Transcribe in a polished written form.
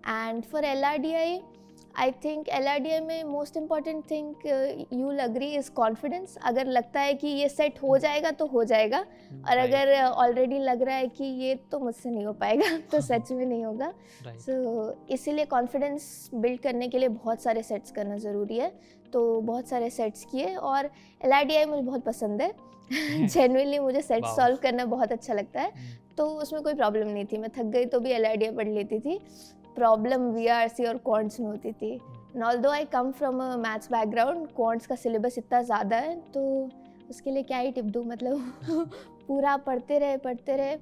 And for LRDI I think LRDI में most important thing you will agree is confidence. अगर लगता है कि ये सेट हो जाएगा तो हो जाएगा, और Right. अगर ऑलरेडी लग रहा है कि ये तो मुझसे नहीं हो पाएगा तो सच में नहीं होगा. Right. सो इसीलिए कॉन्फिडेंस बिल्ड करने के लिए बहुत सारे सेट्स करना ज़रूरी है. तो बहुत सारे सेट्स किए और LRDI मुझे बहुत पसंद है. जेन्युइनली मुझे सेट Wow. सॉल्व करना बहुत अच्छा लगता है. तो उसमें कोई प्रॉब्लम नहीं थी. मैं थक गई तो भी LRDI पढ़ लेती थी. प्रॉब्लम VRC और क्वांट्स में होती थी. Although I come from a maths background, quants का सिलेबस इतना ज़्यादा है तो उसके लिए क्या ही टिप दूँ, मतलब पूरा पढ़ते रहे